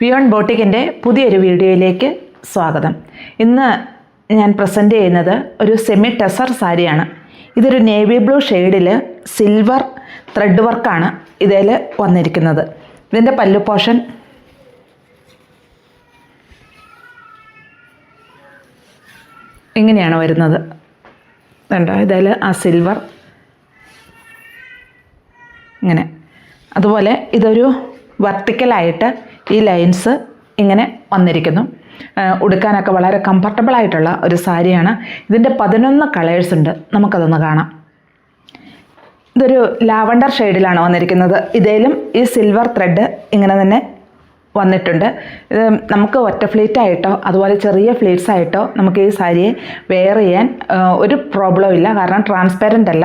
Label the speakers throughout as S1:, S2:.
S1: Peon ബോട്ടിക്കിൻ്റെ പുതിയൊരു വീഡിയോയിലേക്ക് സ്വാഗതം. ഇന്ന് ഞാൻ പ്രസൻറ്റ് ചെയ്യുന്നത് ഒരു സെമി ടെസർ സാരിയാണ്. ഇതൊരു നേവി ബ്ലൂ ഷെയ്ഡിൽ സിൽവർ ത്രെഡ് വർക്കാണ് ഇതിൽ വന്നിരിക്കുന്നത്. ഇതിൻ്റെ പല്ലു പോർഷൻ ഇങ്ങനെയാണ് വരുന്നത്. കണ്ടോ, ഇതിൽ ആ സിൽവർ ഇങ്ങനെ. അതുപോലെ ഇതൊരു വെർട്ടിക്കലായിട്ട് ഈ ലൈൻസ് ഇങ്ങനെ വന്നിരിക്കുന്നു. ഉടുക്കാനൊക്കെ വളരെ കംഫർട്ടബിളായിട്ടുള്ള ഒരു സാരിയാണ്. ഇതിൻ്റെ 11 കളേഴ്സ് ഉണ്ട്. നമുക്കതൊന്ന് കാണാം. ഇതൊരു ലാവണ്ടർ ഷെയ്ഡിലാണ് വന്നിരിക്കുന്നത്. ഇതിലും ഈ സിൽവർ ത്രെഡ് ഇങ്ങനെ തന്നെ വന്നിട്ടുണ്ട്. ഇത് നമുക്ക് ഒറ്റ ഫ്ലീറ്റായിട്ടോ അതുപോലെ ചെറിയ ഫ്ലീറ്റ്സ് ആയിട്ടോ നമുക്ക് ഈ സാരിയെ വെയർ ചെയ്യാൻ ഒരു പ്രോബ്ലം ഇല്ല. കാരണം ട്രാൻസ്പെറൻ്റ് അല്ല,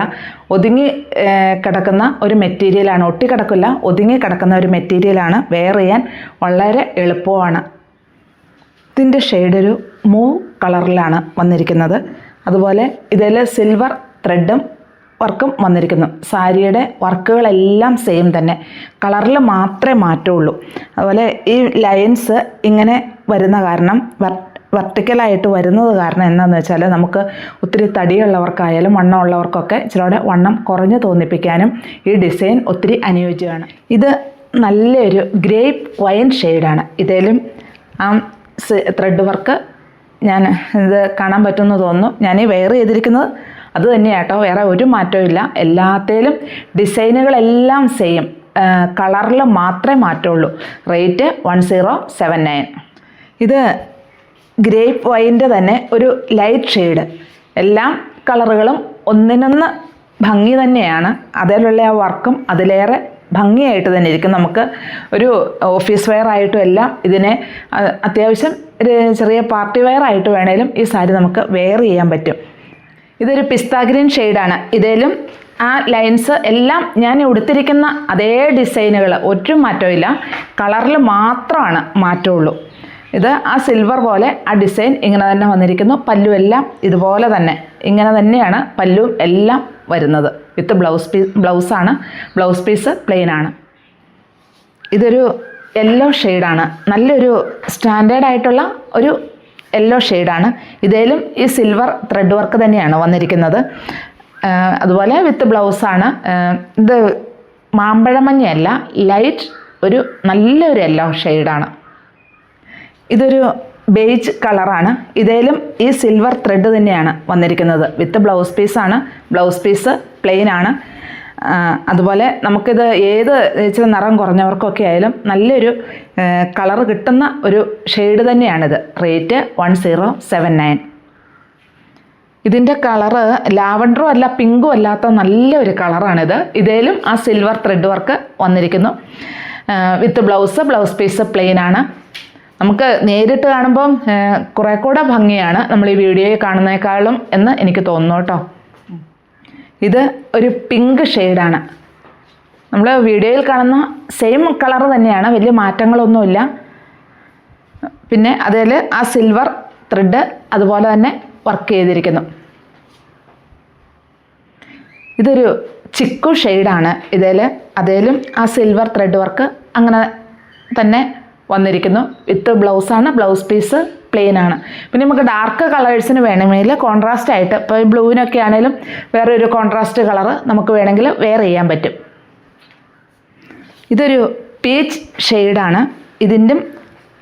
S1: ഒതുങ്ങി കിടക്കുന്ന ഒരു മെറ്റീരിയലാണ്. ഒട്ടിക്കിടക്കില്ല, ഒതുങ്ങി കിടക്കുന്ന ഒരു മെറ്റീരിയലാണ്. വെയർ ചെയ്യാൻ വളരെ എളുപ്പമാണ്. ഇതിൻ്റെ ഷെയ്ഡ് ഒരു മൂവ് കളറിലാണ് വന്നിരിക്കുന്നത്. അതുപോലെ ഇതിൽ സിൽവർ ത്രെഡും വർക്കും വന്നിരിക്കുന്നു. സാരിയുടെ വർക്കുകളെല്ലാം സെയിം തന്നെ, കളറിൽ മാത്രമേ മാറ്റമുള്ളൂ. അതുപോലെ ഈ ലൈൻസ് ഇങ്ങനെ വരുന്ന കാരണം, വെർട്ടിക്കലായിട്ട് വരുന്നത് കാരണം എന്താണെന്ന് വെച്ചാൽ നമുക്ക് ഒത്തിരി തടിയുള്ളവർക്കായാലും വണ്ണമുള്ളവർക്കൊക്കെ ഇച്ചിരിയുടെ വണ്ണം കുറഞ്ഞു തോന്നിപ്പിക്കാനും ഈ ഡിസൈൻ ഒത്തിരി അനുയോജ്യമാണ്. ഇത് നല്ലൊരു ഗ്രേപ്പ് വൈൻ ഷെയ്ഡാണ്. ഇതിലും ആ ത്രെഡ് വർക്ക് ഞാൻ ഇത് കാണാൻ പറ്റുമെന്ന് തോന്നുന്നു. ഞാൻ ഈ വെയർ ചെയ്തിരിക്കുന്നത് അത് തന്നെയാട്ടോ, വേറെ ഒരു മാറ്റവും ഇല്ല. എല്ലാത്തിലും ഡിസൈനുകളെല്ലാം സെയിം, കളറിൽ മാത്രമേ മാറ്റമുള്ളൂ. റേറ്റ് 1079. ഇത് ഗ്രേപ്പ് വൈൻ്റെ തന്നെ ഒരു ലൈറ്റ് ഷെയ്ഡ്. എല്ലാ കളറുകളും ഒന്നിനൊന്ന് ഭംഗി തന്നെയാണ്. അതിലുള്ള ആ വർക്കും അതിലേറെ ഭംഗിയായിട്ട് തന്നെ ഇരിക്കും. നമുക്ക് ഒരു ഓഫീസ് വെയർ ആയിട്ടും എല്ലാം ഇതിനെ അത്യാവശ്യം ഒരു ചെറിയ പാർട്ടി വെയർ ആയിട്ട് വേണേലും ഈ സാരി നമുക്ക് വെയർ ചെയ്യാൻ പറ്റും. ഇതൊരു പിസ്ത ഗ്രീൻ ഷെയ്ഡാണ്. ഇതിലും ആ ലൈൻസ് എല്ലാം ഞാൻ ഉടുത്തിരിക്കുന്ന അതേ ഡിസൈനുകൾ, ഒരു മാറ്റവും ഇല്ല. കളറിൽ മാത്രമാണ് മാറ്റമുള്ളൂ. ഇത് ആ സിൽവർ പോലെ ആ ഡിസൈൻ ഇങ്ങനെ തന്നെ വന്നിരിക്കുന്നു. പല്ലു എല്ലാം ഇതുപോലെ തന്നെ ഇങ്ങനെ തന്നെയാണ് പല്ലു എല്ലാം വരുന്നത്. വിത്ത് ബ്ലൗസാണ്. ബ്ലൗസ് പീസ് പ്ലെയിനാണ്. ഇതൊരു യെല്ലോ ഷെയ്ഡാണ്. നല്ലൊരു സ്റ്റാൻഡേർഡ് ആയിട്ടുള്ള ഒരു യെല്ലോ ഷെയ്ഡാണ്. ഇതിലും ഈ സിൽവർ ത്രെഡ് വർക്ക് തന്നെയാണ് വന്നിരിക്കുന്നത്. അതുപോലെ വിത്ത് ബ്ലൗസാണ്. ഇത് മാമ്പഴമഞ്ഞയല്ല, ലൈറ്റ് ഒരു നല്ലൊരു യെല്ലോ ഷെയ്ഡാണ്. ഇതൊരു ബേജ് കളറാണ്. ഇതിലും ഈ സിൽവർ ത്രെഡ് തന്നെയാണ് വന്നിരിക്കുന്നത്. വിത്ത് ബ്ലൗസ് പീസാണ്. ബ്ലൗസ് പീസ് പ്ലെയിനാണ്. അതുപോലെ നമുക്കിത് ഏത് ഇച്ചിരി നിറം കുറഞ്ഞവർക്കൊക്കെ ആയാലും നല്ലൊരു കളർ കിട്ടുന്ന ഒരു ഷെയ്ഡ് തന്നെയാണിത്. റേറ്റ് 1079. ഇതിൻ്റെ കളറ് ലാവൻഡറും അല്ല പിങ്കും അല്ലാത്ത നല്ലൊരു കളറാണിത്. ഇതിലും ആ സിൽവർ ത്രെഡ് വർക്ക് വന്നിരിക്കുന്നു. വിത്ത് ബ്ലൗസ് പീസ് പ്ലെയിനാണ്. നമുക്ക് നേരിട്ട് കാണുമ്പം കുറേ കൂടെ ഭംഗിയാണ് നമ്മൾ ഈ വീഡിയോയിൽ കാണുന്നതിനേക്കാളും എന്ന് എനിക്ക് തോന്നുന്നു കേട്ടോ. ഇത് ഒരു പിങ്ക് ഷെയ്ഡാണ്. നമ്മൾ വീഡിയോയിൽ കാണുന്ന സെയിം കളർ തന്നെയാണ്, വലിയ മാറ്റങ്ങളൊന്നുമില്ല. പിന്നെ അതിൽ ആ സിൽവർ ത്രെഡ് അതുപോലെ തന്നെ വർക്ക് ചെയ്തിരിക്കുന്നു. ഇതൊരു ചിക്കു ഷെയ്ഡാണ്. അതിലും ആ സിൽവർ ത്രെഡ് വർക്ക് അങ്ങനെ തന്നെ വന്നിരിക്കുന്നു. വിത്ത് ബ്ലൗസാണ്. ബ്ലൗസ് പീസ് പ്ലെയിനാണ്. പിന്നെ നമുക്ക് ഡാർക്ക് കളേഴ്സിന് വേണമെങ്കിൽ കോൺട്രാസ്റ്റ് ആയിട്ട്, ഇപ്പോൾ ഈ ബ്ലൂവിനൊക്കെ ആണെങ്കിലും വേറെ ഒരു കോൺട്രാസ്റ്റ് കളറ് നമുക്ക് വേണമെങ്കിൽ വെയർ ചെയ്യാൻ പറ്റും. ഇതൊരു പീച്ച് ഷെയ്ഡാണ്. ഇതിൻ്റെ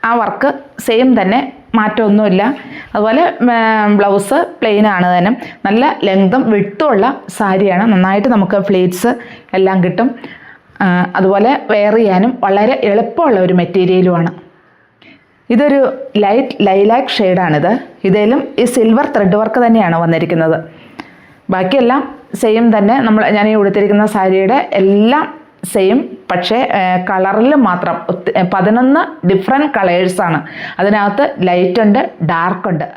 S1: ആ വർക്ക് സെയിം തന്നെ, മാറ്റമൊന്നുമില്ല. അതുപോലെ ബ്ലൗസ് പ്ലെയിനാണ് തന്നെ. നല്ല ലെങ്തും വിട്ടുമുള്ള സാരിയാണ്. നന്നായിട്ട് നമുക്ക് ഫ്ലീറ്റ്സ് എല്ലാം കിട്ടും. അതുപോലെ വെയർ ചെയ്യാനും വളരെ എളുപ്പമുള്ള ഒരു മെറ്റീരിയലുമാണ്. ഇതൊരു ലൈറ്റ് ലൈലാക്ക് ഷെയ്ഡാണിത്. ഇതിലും ഈ സിൽവർ ത്രെഡ് വർക്ക് തന്നെയാണ് വന്നിരിക്കുന്നത്. ബാക്കിയെല്ലാം സെയിം തന്നെ. ഞാൻ ഈ ഉടുത്തിരിക്കുന്ന സാരിയുടെ എല്ലാം സെയിം, പക്ഷേ കളറിൽ മാത്രം 11 ഡിഫറെൻറ്റ് കളേഴ്സാണ്. അതിനകത്ത് ലൈറ്റ് ഉണ്ട്, ഡാർക്ക് ഉണ്ട്.